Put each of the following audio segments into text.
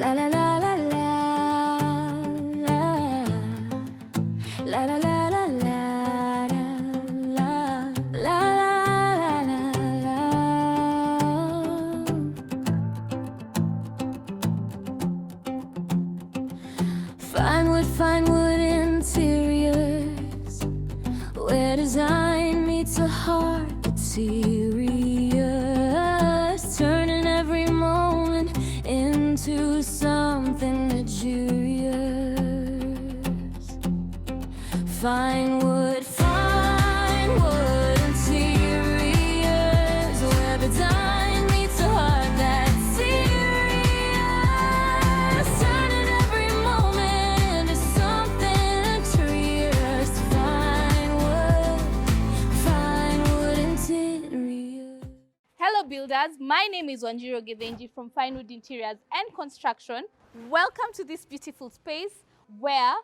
La la la la la la la la la la la la la. Fine wood interiors, where design meets a heart that's serious, turning every moment into something luxurious. Fine wood interiors, where design meets a heart that's serious, turning every moment into something luxurious. Fine wood interiors. Hello builders, my name is Wanjiro Gedenji from Finewood Interiors and Construction. Welcome to this beautiful space where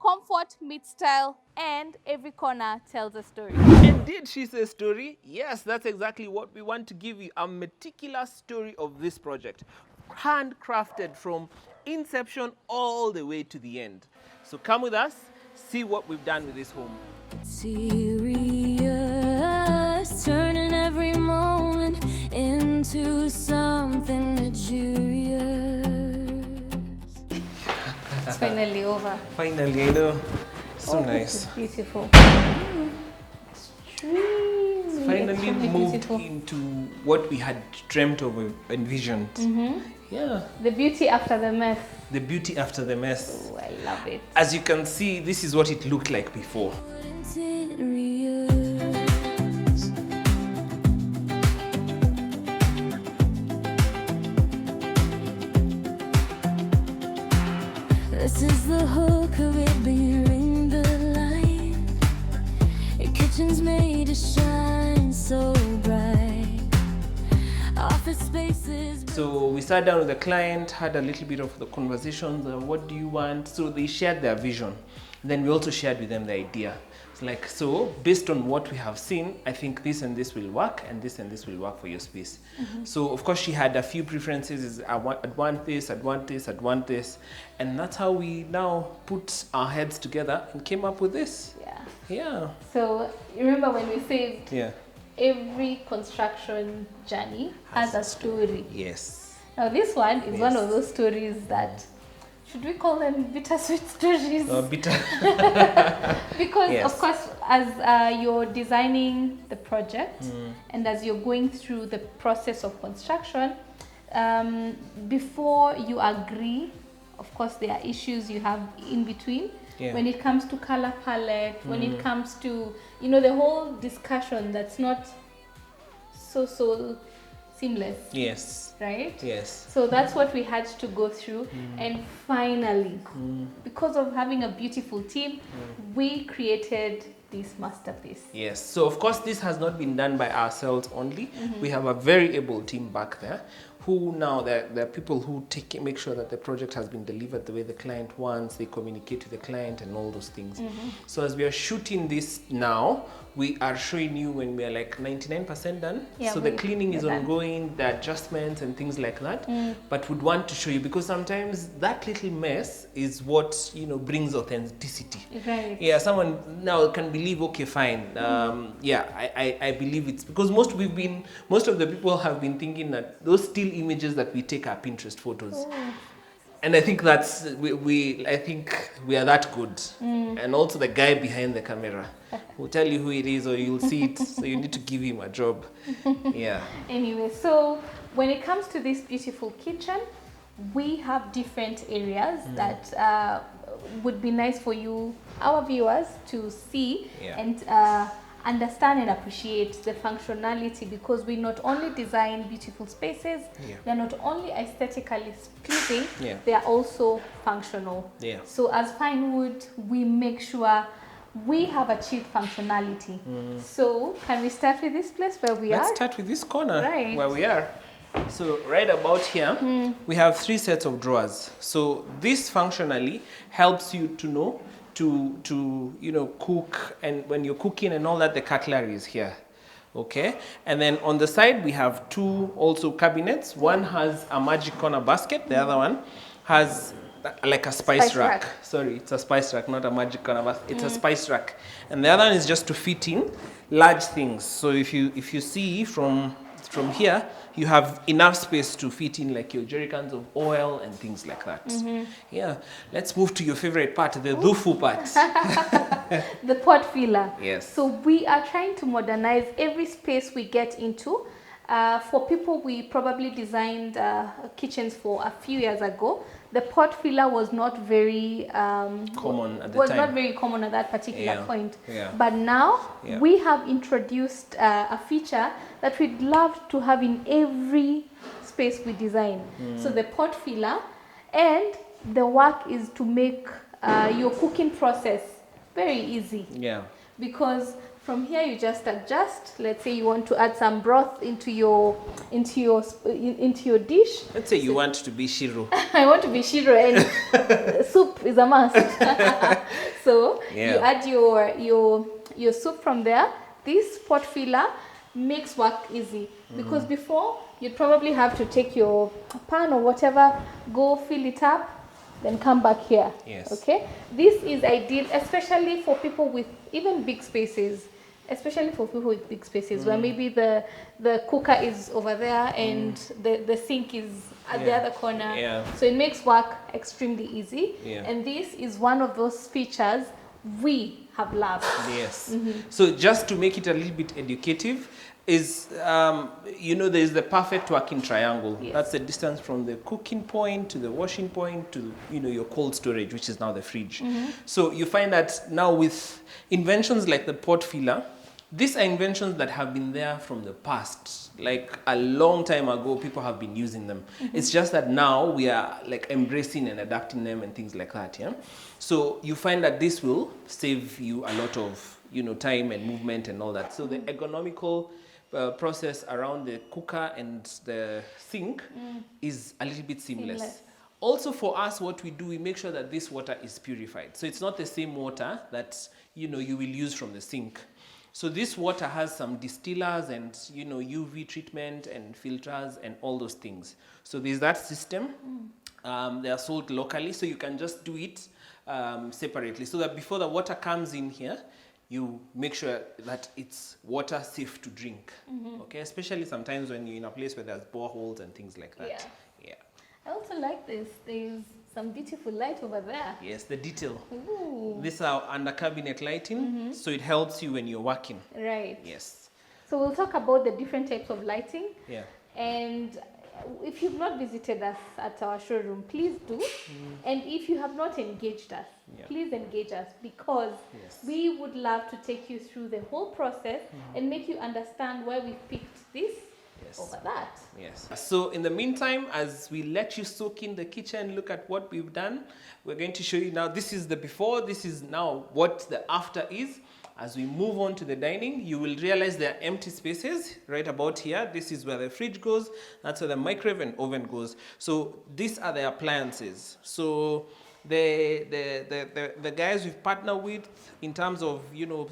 comfort meets style and every corner tells a story. And did she say story? Yes, that's exactly what we want to give you, a meticulous story of this project, handcrafted from inception all the way to the end. So come with us, see what we've done with this home. Serious, turning every moment into something luxurious. It's finally over. Finally, I know. So This is nice. beautiful. Extremely, Finally extremely moved beautiful. into what we had dreamt of, envisioned. Yeah, The beauty after the mess. the beauty after the mess. Oh, I love it. As you can see, this is what it looked like before. Interiors. This is the hook of it bearing the light. Your kitchen's made to shine so bright. Office spaces. So we sat down with the client, had a little bit of the conversations, what do you want? So they shared their vision. Then we also shared with them the idea. It's like, so based on what we have seen, I think this and this will work, and this will work for your space. So of course she had a few preferences. I'd want this, I'd want this, I'd want this. And that's how we now put our heads together and came up with this. Yeah. Yeah. So you remember when we said Yeah. every construction journey has a story. Yes. Now this one is one Yes. of those stories that, should we call them bittersweet stories? Bitter. Because Yes. of course, as you're designing the project and as you're going through the process of construction, before you agree, of course there are issues you have in between. Yeah. When it comes to color palette, when it comes to, the whole discussion that's not so seamless, Yes. right? Yes. So that's what we had to go through. And finally, because of having a beautiful team, we created this masterpiece. Yes, so of course this has not been done by ourselves only. We have a very able team back there who now, there are people who make sure that the project has been delivered the way the client wants, they communicate to the client and all those things. So as we are shooting this now, we are showing you when we are like 99% done. Yeah, so the cleaning is we're done. ongoing, the adjustments and things like that. But we'd want to show you because sometimes that little mess is what, brings authenticity. Right. Yeah, someone now can believe, okay, fine. Yeah, I believe it's because most of the people have been thinking that those still images that we take are Pinterest photos. And I think I think we are that good. And also the guy behind the camera will tell you who it is or you'll see it. So you need to give him a job. Yeah. Anyway, so when it comes to this beautiful kitchen, we have different areas that would be nice for you, our viewers, to see and understand and appreciate the functionality, because we not only design beautiful spaces, they're not only aesthetically pleasing, they are also functional. So as Finewood, we make sure we have achieved functionality. So can we start with this place where we are? Let's start with this corner Right. where we are. So right about here, we have 3 sets of drawers. So this functionally helps you to know to cook, and when you're cooking and all that, the cutlery is here. Okay, and then on the side we have two also cabinets. One has a magic corner basket, the other one has like a spice rack. Sorry, it's a spice rack, not a magic corner basket. It's a spice rack, and the other one is just to fit in large things. So if you see from here, you have enough space to fit in like your jerrycans of oil and things like that. Yeah, let's move to your favorite part, the dhufu part. The pot filler. Yes. So we are trying to modernize every space we get into. For people we probably designed kitchens for a few years ago, the pot filler was not very common at the was time. not very common at that particular point. Yeah. But now Yeah. we have introduced a feature that we'd love to have in every space we design. So the pot filler, and the work is to make your cooking process very easy. Yeah. Because from here you just adjust. Let's say you want to add some broth into your dish. Let's say you want to be Shiro. I want to be Shiro, and soup is a must. So you add your soup from there. This pot filler makes work easy, because before you'd probably have to take your pan or whatever, go fill it up, then come back here. Yes. Okay. This is ideal, especially for people with even big spaces. Especially for people with big spaces, where maybe the cooker is over there and the sink is at the other corner. Yeah. So it makes work extremely easy. Yeah. And this is one of those features we have loved. Yes. So just to make it a little bit educative, is there's the perfect working triangle. Yes. That's the distance from the cooking point to the washing point to your cold storage, which is now the fridge. So you find that now with inventions like the pot filler, these are inventions that have been there from the past. Like a long time ago, people have been using them. It's just that now we are like embracing and adapting them and things like that. Yeah. So you find that this will save you a lot of time and movement and all that. So the ergonomical process around the cooker and the sink is a little bit seamless. Also for us, what we do, we make sure that this water is purified. So it's not the same water that you will use from the sink. So this water has some distillers and UV treatment and filters and all those things. So there's that system. They are sold locally, so you can just do it separately, so that before the water comes in here, you make sure that it's water safe to drink. Okay, especially sometimes when you're in a place where there's boreholes and things like that. Yeah. I also like this. There's some beautiful light over there. Yes, the detail. Ooh. These are under cabinet lighting, so it helps you when you're working. Right. Yes. So we'll talk about the different types of lighting. Yeah. And if you've not visited us at our showroom, please do. And if you have not engaged us, please engage us, because we would love to take you through the whole process and make you understand why we picked this over that. Yes. So in the meantime, as we let you soak in the kitchen, look at what we've done, we're going to show you now. This is the before, this is now what the after is. As we move on to the dining, you will realize there are empty spaces right about here. This is where the fridge goes. That's where the microwave and oven goes. So these are the appliances. So the guys we've partnered with in terms of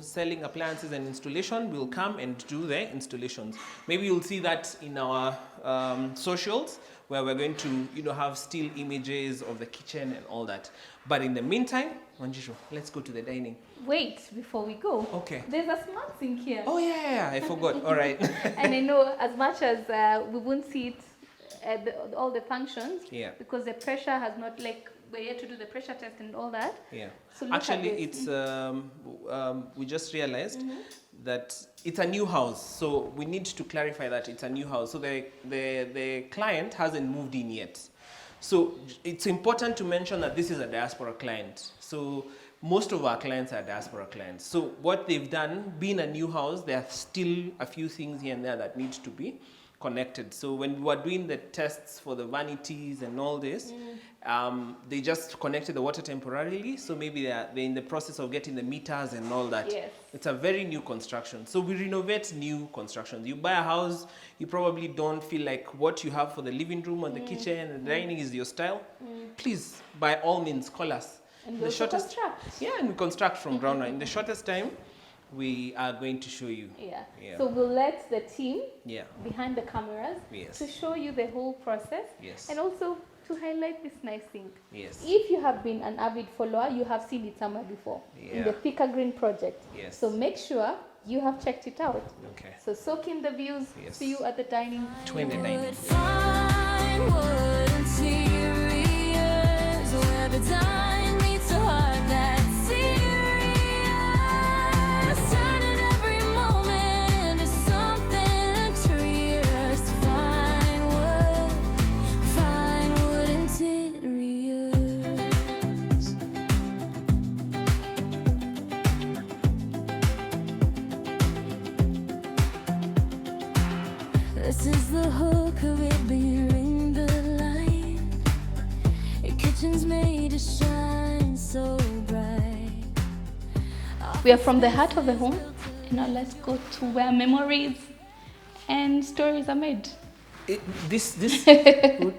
selling appliances and installation will come and do the installations. Maybe you'll see that in our socials, where we're going to have still images of the kitchen and all that. But in the meantime, Wanjisho, let's go to the dining. Wait, before we go. Okay. There's a smart sink here. Oh yeah, I forgot. All right. And I know as much as we won't see it at all the functions, because the pressure has not, we're here to do the pressure test and all that. Yeah. So actually, it's we just realized that it's a new house, so we need to clarify that it's a new house. So the client hasn't moved in yet. So it's important to mention that this is a diaspora client. So most of our clients are diaspora clients. So what they've done, being a new house, there are still a few things here and there that need to be connected. So when we were doing the tests for the vanities and all this, they just connected the water temporarily. So maybe they're in the process of getting the meters and all that. Yes. It's a very new construction. So we renovate new constructions. You buy a house, you probably don't feel like what you have for the living room or the kitchen and the dining is your style. Please, by all means, call us. And we construct. Yeah, and we construct from ground up. In the shortest time, we are going to show you. Yeah. Yeah. So we'll let the team Yeah. behind the cameras Yes. to show you the whole process. Yes. And also to highlight this nice thing. Yes. If you have been an avid follower, you have seen it somewhere before in the Yeah. Thicker Green project. Yes. So make sure you have checked it out. Okay. So soak in the views. Yes. See you at the dining. 29. Fine wood interiors where the dine meets the heart that's serious. Turning every moment into something luxurious. Fine wood interiors. This is the hook of it bearing the light. Your kitchen's made to shine so bright. We are from the heart of the home. Now let's go to where memories and stories are made. This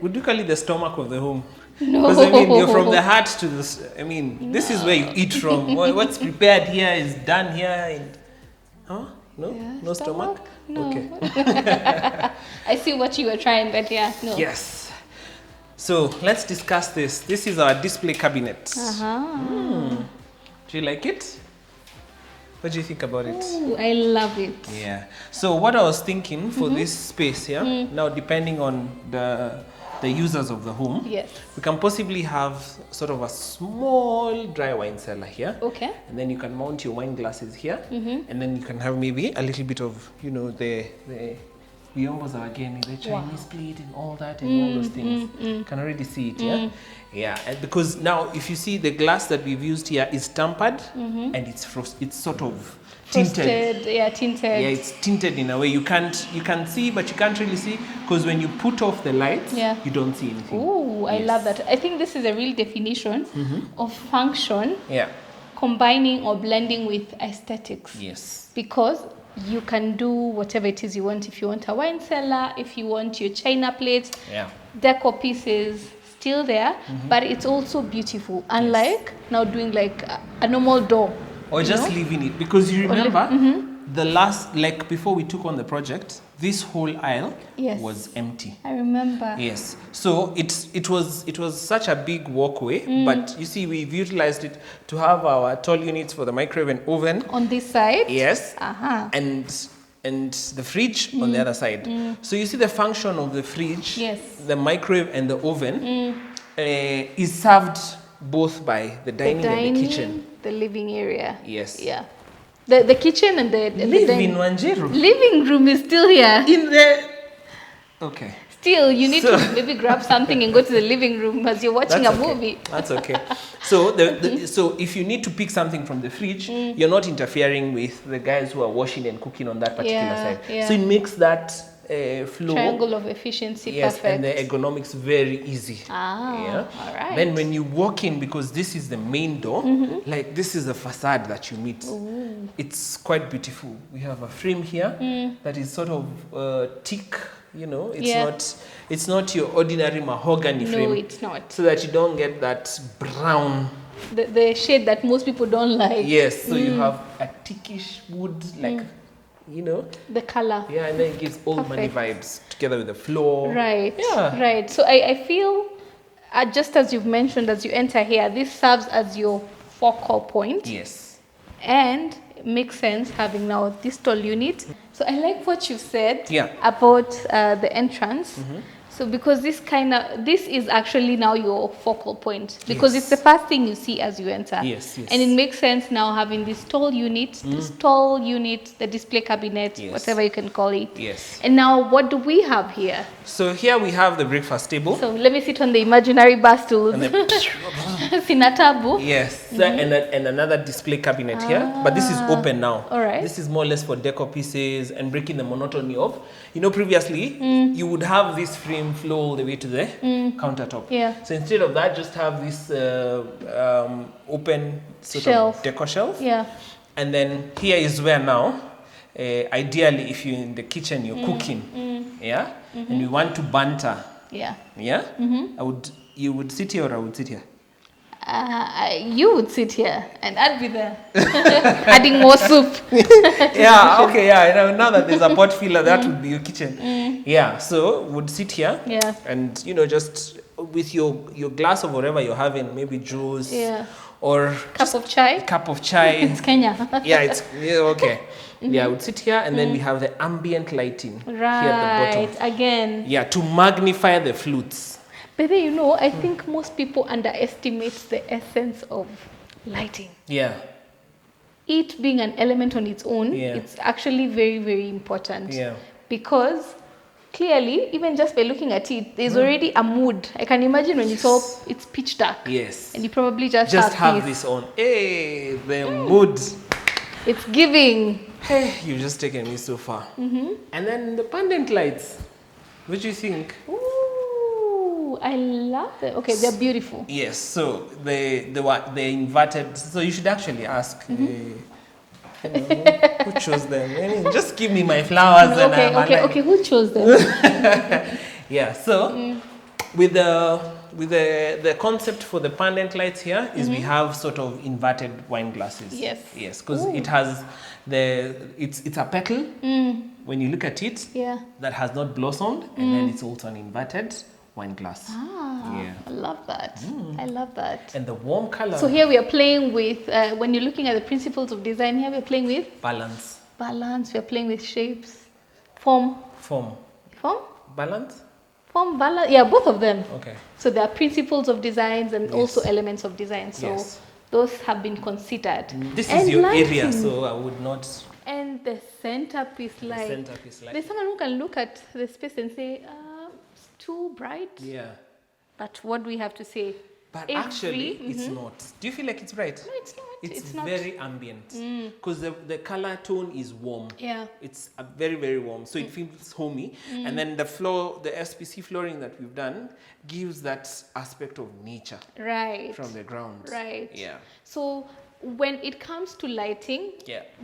would you call it the stomach of the home? No. Because I mean, you're from the heart to this. I mean, this is where you eat from. What's prepared here is done here. And, huh? No, Yeah, no stomach. No. Okay. I see what you were trying, but yeah, no. Yes. So let's discuss this. This is our display cabinet. Uh-huh. Do you like it? What do you think about it? Ooh, I love it. Yeah. So what I was thinking for this space here, now depending on the users of the home, Yes. we can possibly have sort of a small dry wine cellar here. Okay. And then you can mount your wine glasses here. And then you can have maybe a little bit of, you know, the viombos again, the Chinese plate and all that and all those things. You can already see it, yeah? Yeah, and because now if you see the glass that we've used here is tempered and it's sort of tinted. Frosted, yeah, tinted. Yeah, it's tinted in a way you can see, but you can't really see because when you put off the lights, Yeah. you don't see anything. Ooh, I love that. I think this is a real definition of function Yeah. combining or blending with aesthetics. Yes. Because you can do whatever it is you want. If you want a wine cellar, if you want your china plates, Yeah. decor pieces, still there, but it's also beautiful. Unlike now doing like a normal door. Or you just know? leaving it because you remember the last, like before we took on the project, this whole aisle Yes. was empty. I remember. Yes, so it was such a big walkway, but you see we've utilized it to have our tall units for the microwave and oven. On this side? Yes, Uh-huh. and the fridge on the other side. So you see the function of the fridge, Yes. the microwave and the oven is served both by the dining and the kitchen. The living area. Yes. Yeah. The kitchen and the Living Wanjiru. living room is still here. In the okay. Still, you need So- to maybe grab something and go to the living room as you're watching That's a okay. movie. That's okay. So so if you need to pick something from the fridge, you're not interfering with the guys who are washing and cooking on that particular Yeah, side. yeah. So it makes that flow. Triangle of efficiency, Yes, perfect. and the ergonomics very easy. Ah, all right. Then when you walk in, because this is the main door, like this is the facade that you meet. It's quite beautiful. We have a frame here that is sort of thick. You know, it's not your ordinary mahogany frame. No, it's not. So that you don't get that brown. The shade that most people don't like. Yes, so you have a thickish wood, like, you know. The color. Yeah, and then it gives old money Perfect. vibes together with the floor. Right. Yeah. Right. So I feel, just as you've mentioned, as you enter here, this serves as your focal point. Yes. And it makes sense having now this tall unit. So I like what you've said Yeah. about the entrance. So because this is actually now your focal point because Yes. it's the first thing you see as you enter. Yes, yes. And it makes sense now having this tall unit, the display cabinet, Yes. whatever you can call it. Yes. And now what do we have here? So here we have the breakfast table. So let me sit on the imaginary bar stools. And then, Sinatabu. yes, so, and another display cabinet here, but this is open now. All right. This is more or less for decor pieces and breaking the monotony of, you know, previously you would have this frame flow all the way to the countertop. Yeah. So instead of that, just have this open sort Shelf. of decor shelf. Yeah. And then here is where now, ideally, if you're in the kitchen, you're cooking, yeah, and you want to banter, Yeah. yeah, you would sit here or I would sit here. You would sit here and I'd be there adding more soup. Yeah, okay, yeah. Now that there's a pot filler, that would be your kitchen. Yeah, so would sit here. Yeah. And just with your glass of whatever you're having, maybe juice. Yeah. Or Cup of chai. Cup of chai. It's Kenya. Yeah, okay. Yeah, I would sit here, and then we have the ambient lighting here at the bottom. Again. Yeah, to magnify the flutes. But then, I think most people underestimate the essence of lighting. Yeah. It being an element on its own, it's actually very, very important. Yeah. Because clearly, even just by looking at it, there's already a mood. I can imagine when it's pitch dark. Yes. And you probably just have this on. Hey, the mood. It's giving. Hey, you've just taken me so far. And then the pendant lights. What do you think? Ooh, I love them. Okay, they're beautiful. Yes, so they inverted. So you should actually ask who chose them. I mean, just give me my flowers. Okay. Who chose them? Yeah. So with the concept for the pendant lights here is we have sort of inverted wine glasses. Yes. Yes, because it has it's a petal. When you look at it, that has not blossomed, and then it's also an inverted wine glass. Yeah. I love that. I love that. And the warm color. So here we are playing with, when you're looking at the principles of design, here we're playing with balance. We're playing with shapes, form. Balance. Yeah, both of them. Okay. So there are principles of designs and also elements of design. So those have been considered. This is your area, so I would not. And the centerpiece light. There's someone who can look at the space and say, it's too bright. Yeah. But what do we have to say? But actually, it's not. Do you feel like it's bright? No, it's not. It's very ambient. Because the color tone is warm. Yeah. It's very, very warm. So it feels homey. And then the SPC flooring that we've done gives that aspect of nature. Right. From the ground. Right. Yeah. So when it comes to lighting,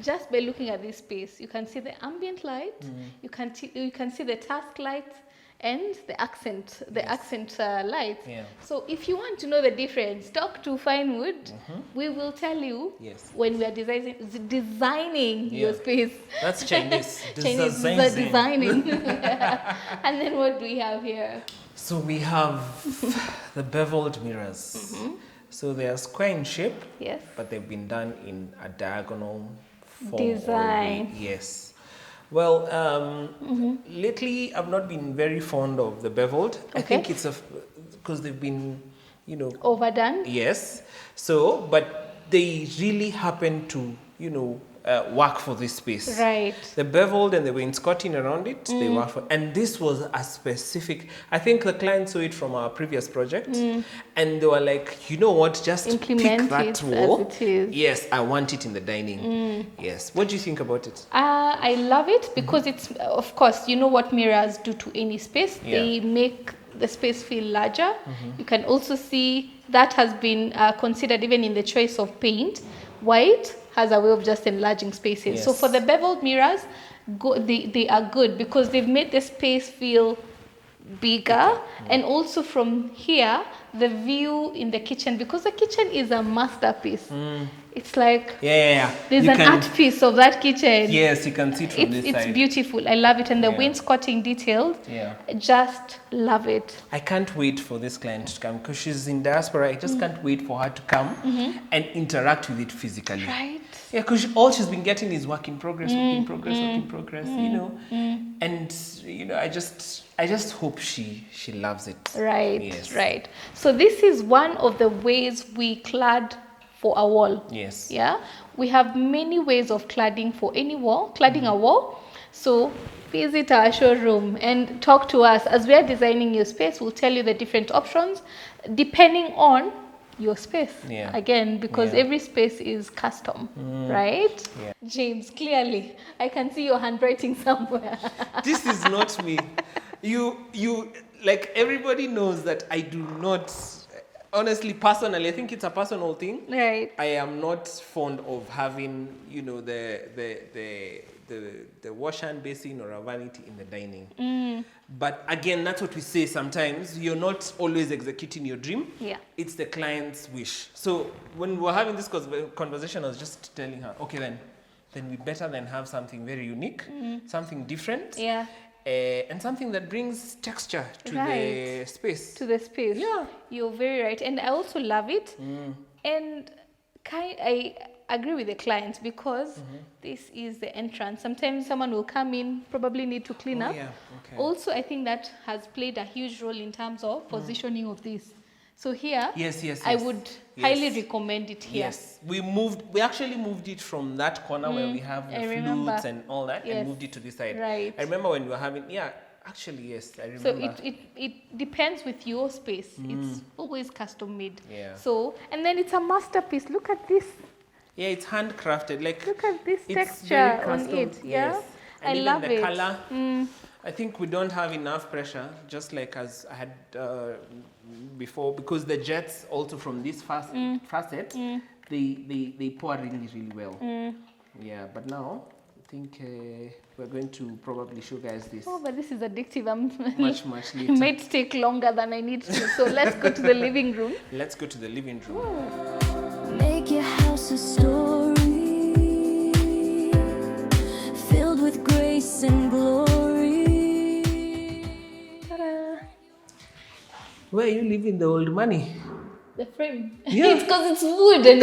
just by looking at this space, you can see the ambient light, you can see the task light, and the accent lights. Yeah. So if you want to know the difference, talk to Finewood. We will tell you when we are designing your space. That's Chinese. Designing. And then what do we have here? So we have the beveled mirrors. So they are square in shape, but they've been done in a diagonal form. Design. Yes. Well, lately I've not been very fond of the beveled. I think it's because they've been, overdone. Yes. So, but they really happen to, work for this space. Right. The beveled and the wainscoting around it, they work for, and this was a specific, I think the client saw it from our previous project, and they were like, you know what, just implement pick that it wall. as it is. Yes, I want it in the dining. Yes. What do you think about it? I love it because it's, of course, you know what mirrors do to any space. They make the space feel larger. You can also see that has been considered even in the choice of paint. White has a way of just enlarging spaces. So for the beveled mirrors, they are good because they've made the space feel bigger. And also from here, the view in the kitchen, because the kitchen is a masterpiece. It's like there's an art piece of that kitchen. Yes, you can see it from this side. It's beautiful. I love it. And the wainscoting detailed, just love it. I can't wait for this client to come because she's in diaspora. I just can't wait for her to come and interact with it physically. Right. Yeah, because all she's been getting is work in progress, work in progress, And, I just hope she loves it. Right, yes. Right. So this is one of the ways we clad for a wall. Yes. Yeah. We have many ways of cladding for any wall, cladding a wall. So visit our showroom and talk to us. As we are designing your space, we'll tell you the different options depending on your space. Again, because every space is custom, right? James, clearly, I can see your handwriting somewhere. This is not me. You like everybody knows that I do not. Honestly, personally, I think it's a personal thing. Right. I am not fond of having, the the wash hand basin or a vanity in the dining. But again, that's what we say sometimes. You're not always executing your dream. Yeah. It's the client's wish. So when we were having this conversation, I was just telling her, okay, then we better than have something very unique, something different. Yeah. And something that brings texture to the space. To the space. Yeah. You're very right. And I also love it. And I agree with the clients because this is the entrance. Sometimes someone will come in, probably need to clean up. Yeah. Okay. Also, I think that has played a huge role in terms of positioning of this. So here, Yes. I would highly recommend it here. Yes, we actually moved it from that corner where we have the flutes and all that, and moved it to this side. Right. I remember when we were having, actually, yes, I remember. So it depends with your space. It's always custom made. Yeah. So, and then it's a masterpiece. Look at this. Yeah, it's handcrafted. Like, Look at this it's texture very on custom, it. Yeah. yes. And I even love the it. color. I think we don't have enough pressure, just like as I had before, because the jets also from this facet, they pour really, really well. Yeah, but now I think we're going to probably show guys this. Oh, but this is addictive. Much later. It might take longer than I need to. So let's go to the living room. Let's go to the living room. Make your house a story filled with grace and glory. Ta-da. Where are you leaving the old money? The frame. Yeah. It's because it's wood, and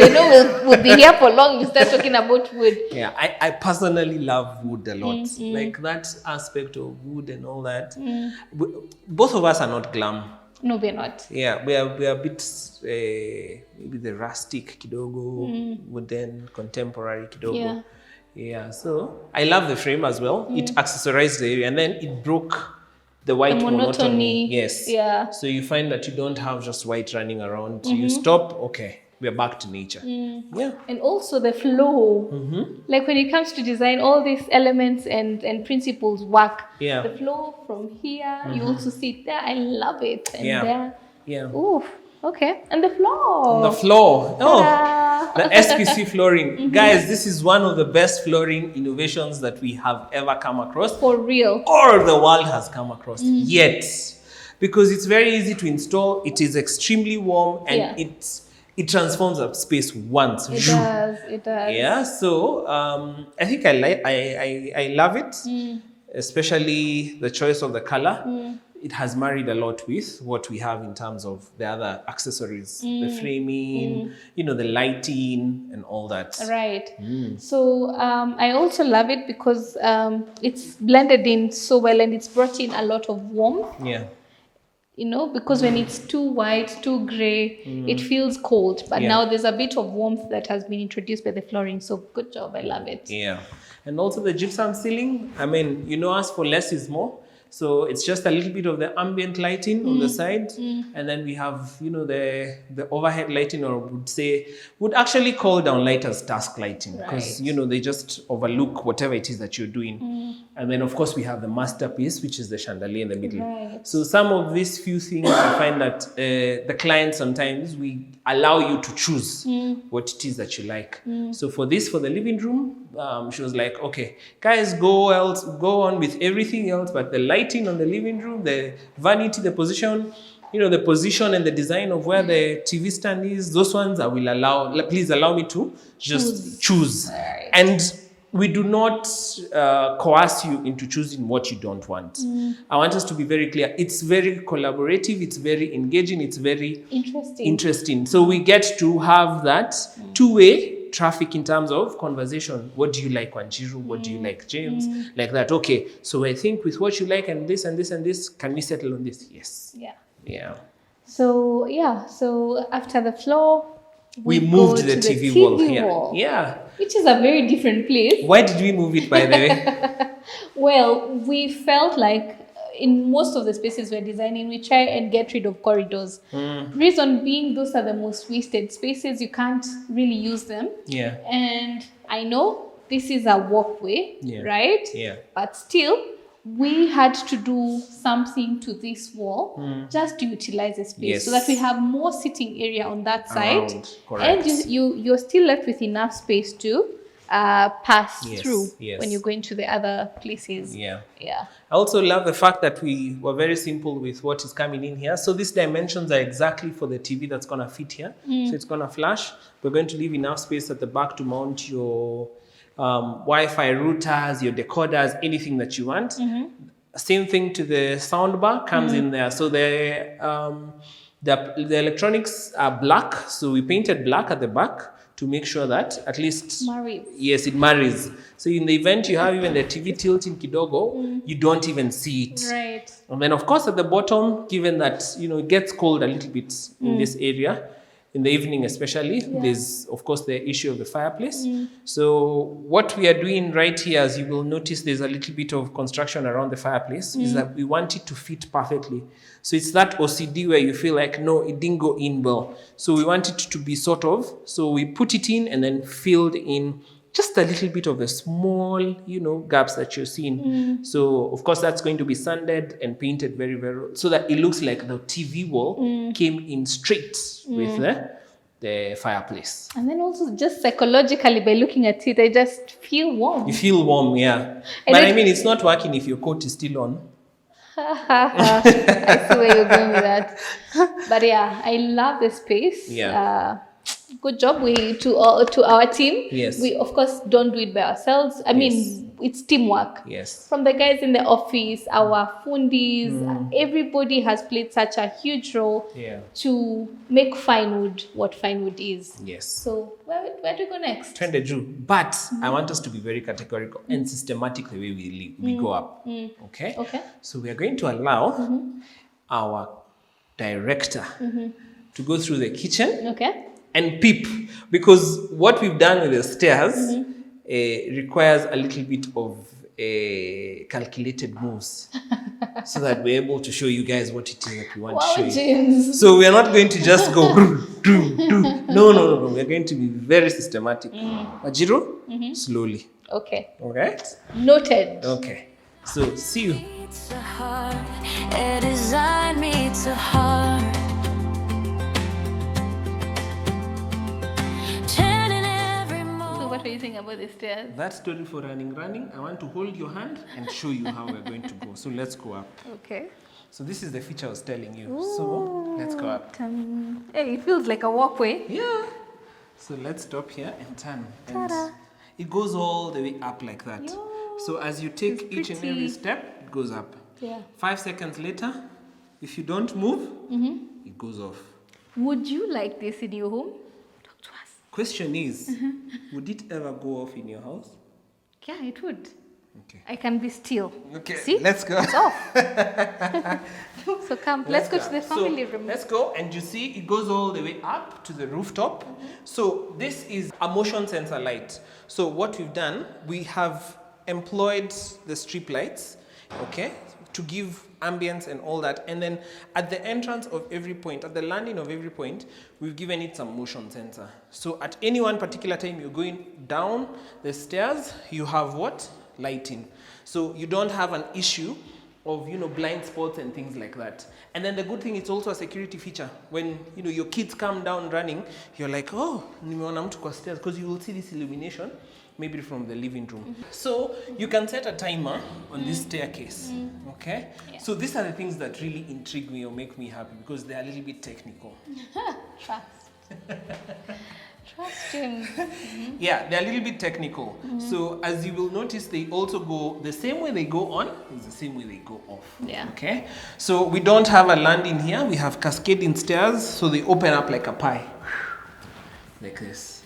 we'll be here for long. We start talking about wood. Yeah, I personally love wood a lot. Like that aspect of wood and all that. Both of us are not glam. No, we're not. Yeah, we are a bit maybe the rustic kidogo, wooden, contemporary kidogo. Yeah, so I love the frame as well. It accessorized the area, and then it broke the white monotony. Yes. Yeah. So you find that you don't have just white running around. You stop, okay, we're back to nature. Yeah. And also the flow. Like when it comes to design, all these elements and principles work. Yeah. The flow from here, you also see it there. I love it. And there. Yeah. Ooh, okay. And the floor. The floor. Oh, Ta-da. the SPC flooring. Guys, this is one of the best flooring innovations that we have ever come across. For real. Or the world has come across yet. Because it's very easy to install. It is extremely warm and it transforms a space once. It does. It does. Yeah, so I think I love it, especially the choice of the color. It has married a lot with what we have in terms of the other accessories, the framing, the lighting and all that. Right. So I also love it because it's blended in so well and it's brought in a lot of warmth. Yeah. Because when it's too white, too gray, it feels cold. But now there's a bit of warmth that has been introduced by the flooring. So good job. I love it. Yeah. And also the gypsum ceiling. I mean, us for less is more. So it's just a little bit of the ambient lighting on the side. And then we have, the overhead lighting, or would actually call down light as task lighting. Because, they just overlook whatever it is that you're doing. And then, of course, we have the masterpiece, which is the chandelier in the middle. Right. So some of these few things, I find that the client sometimes, we allow you to choose what it is that you like. So for the living room, she was like, okay, guys, go on with everything else, but the lighting on the living room, the vanity, the position, the position and the design of where the TV stand is, those ones I will please allow me to just choose. Right. And we do not coerce you into choosing what you don't want. I want us to be very clear. It's very collaborative. It's very engaging. It's very interesting. So we get to have that two-way traffic in terms of conversation. What do you like, Wanjiru? What do you like, James? Like that. Okay. So I think with what you like and this and this and this, can we settle on this? Yes. Yeah. So after the floor, we moved the TV wall here. Yeah. Which is a very different place. Why did we move it, by the way? Well, we felt like in most of the spaces we're designing, we try and get rid of corridors. Reason being, those are the most wasted spaces. You can't really use them. Yeah. And I know this is a walkway, right? Yeah. But still, we had to do something to this wall just to utilize the space so that we have more sitting area on that side. Correct. And you're still left with enough space to pass Yes, through yes. when you're going to the other places. Yeah. Yeah. I also love the fact that we were very simple with what is coming in here. So these dimensions are exactly for the TV that's going to fit here. So it's going to flash. We're going to leave enough space at the back to mount your Wi-Fi routers, your decoders, anything that you want. Same thing to the sound bar comes in there. So the electronics are black. So we painted black at the back to make sure that at least Marries. yes, it marries. So in the event you have even the TV tilting kidogo, you don't even see it. Right. And then of course at the bottom, given that it gets cold a little bit in this area, in the evening especially, there's of course the issue of the fireplace. So what we are doing right here, as you will notice, there's a little bit of construction around the fireplace, is that we want it to fit perfectly. So it's that OCD where you feel like, no, it didn't go in well. So we want it to be sort of, so we put it in and then filled in just a little bit of the small, gaps that you're seeing. So, of course, that's going to be sanded and painted very, very, so that it looks like the TV wall came in straight with the fireplace. And then also just psychologically by looking at it, I just feel warm. You feel warm, yeah. But I mean, it's not working if your coat is still on. I see where you're going with that. But yeah, I love the space. Yeah. Good job to our team. Yes. We of course don't do it by ourselves. I mean, it's teamwork. Yes. From the guys in the office, our fundis, everybody has played such a huge role to make Finewood what Finewood is. Yes. So where do we go next? But I want us to be very categorical and systematic the way we go up. Okay? Okay. So we are going to allow our director to go through the kitchen. Okay. And peep, because what we've done with the stairs requires a little bit of calculated moves so that we're able to show you guys what it is that we want to show you. James. So we're not going to just go no. We're going to be very systematic. Majiro, slowly. Okay. All right? Noted. Okay. So see you. It's a heart, a design meets a heart. What are you saying about the stairs? That story for running. I want to hold your hand and show you how we're going to go. So let's go up. Okay. So this is the feature I was telling you. So let's go up. Hey, it feels like a walkway. Yeah. So let's stop here and turn. And it goes all the way up like that. So as you take each and every step, it goes up. Yeah. 5 seconds later, if you don't move, it goes off. Would you like this in your home? Talk to us. Question is, would it ever go off in your house? Yeah, it would. Okay. I can be still. Okay. See? Let's go. It's off. So come, let's go to the family room. Let's go, and you see it goes all the way up to the rooftop. So this is a motion sensor light. So what we've done, we have employed the strip lights, okay, to give ambience and all that. And then at the entrance of every point, at the landing of every point, we've given it some motion sensor. So at any one particular time you're going down the stairs, you have what? Lighting. So you don't have an issue of blind spots and things like that. And then the good thing, it's also a security feature. When your kids come down running, you're like, oh, nimeona mtu kwa stairs, because you will see this illumination maybe from the living room. So you can set a timer on this staircase. Okay? Yeah. So these are the things that really intrigue me or make me happy, because they're a little bit technical. Trust. Trust him. Yeah, they're a little bit technical. So as you will notice, they also go, the same way they go on is the same way they go off. Yeah. Okay? So we don't have a landing here. We have cascading stairs, so they open up like a pie. Like this.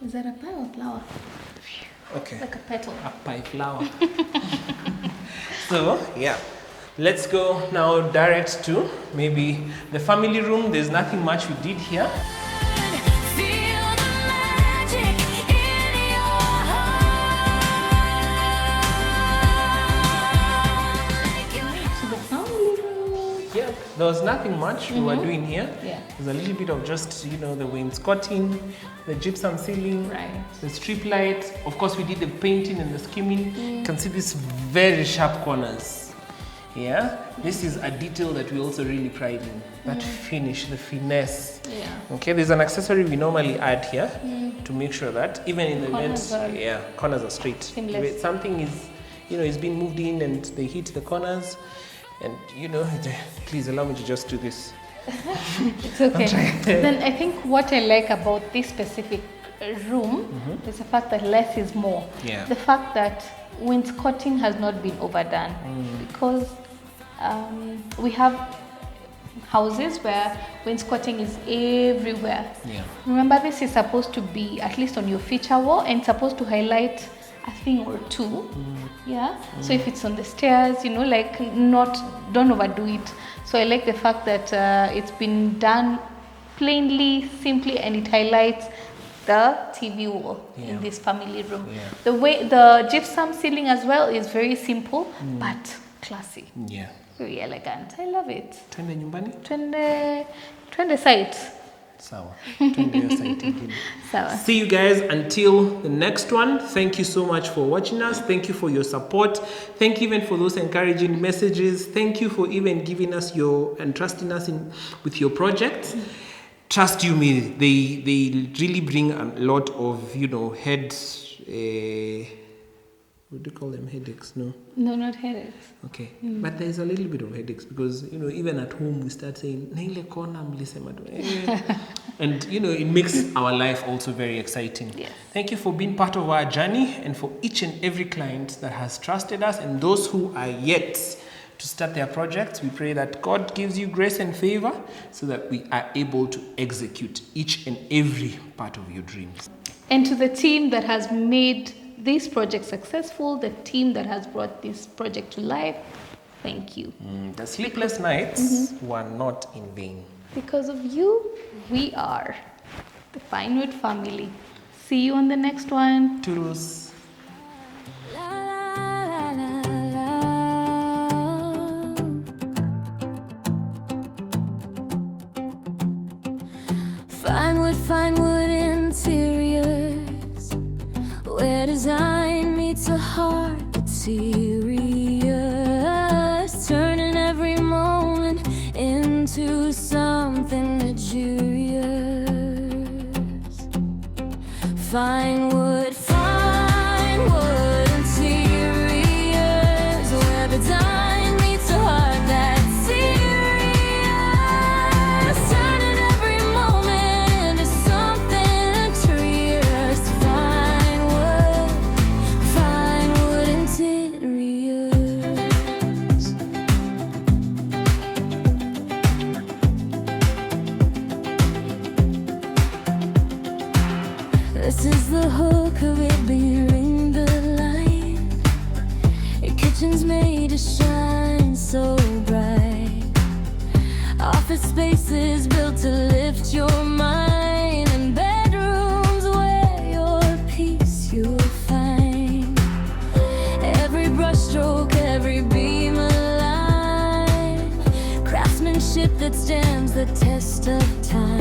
Is that a pie or flower? Okay. Like a petal. A pie flower. So, yeah. Let's go now direct to maybe the family room. There's nothing much we did here. There was nothing much we were doing here. Yeah. There's a little bit of just, the wainscoting, the gypsum ceiling, the strip light. Of course, we did the painting and the skimming. You can see these very sharp corners. Yeah, this is a detail that we also really pride in. That finish, the finesse. Yeah. Okay, there's an accessory we normally add here to make sure that even in the Corners event, corners are straight. seamless. If something is, is being moved in and they hit the corners, and please allow me to just do this. It's okay. Then I think what I like about this specific room is the fact that less is more. Yeah. The fact that wainscoting has not been overdone because we have houses where wainscoting is everywhere. Yeah. Remember, this is supposed to be at least on your feature wall and supposed to highlight a thing or two. Yeah. So if it's on the stairs, don't overdo it. So I like the fact that it's been done plainly, simply, and it highlights the TV wall in this family room. Yeah. The way the gypsum ceiling as well is very simple but classy. Yeah. Very elegant. I love it. Twende nyumbani? Twende site. Sawa. Twende hiyo site ingine. Sawa. See you guys until the next one. Thank you so much for watching us. Thank you for your support. Thank you even for those encouraging messages. Thank you for even giving us and trusting us with your projects. Trust you me, they really bring a lot of what do you call them, headaches? No, not headaches. okay. But there's a little bit of headaches because even at home we start saying na ile kona mlisema tu and it makes our life also very exciting. Yes. Thank you for being part of our journey and for each and every client that has trusted us and those who are yet to start their projects. We pray that God gives you grace and favor so that we are able to execute each and every part of your dreams. And to the team that has made this project successful, the team that has brought this project to life, thank you. The sleepless nights were not in vain. Because of you, we are the Finewood family. See you on the next one. Toodles. Finewood interiors, where design meets a heart that's serious, turning every moment into something luxurious. Finewood interiors, where design meets a heart that's serious, turning every moment into something luxurious. Finewood interiors. This is the hook of it bearing the light. Your kitchen's made to shine so bright. Office spaces built to lift your mind, and bedrooms where your peace you'll find. Every brushstroke, every beam aligned, craftsmanship that stands the test of time.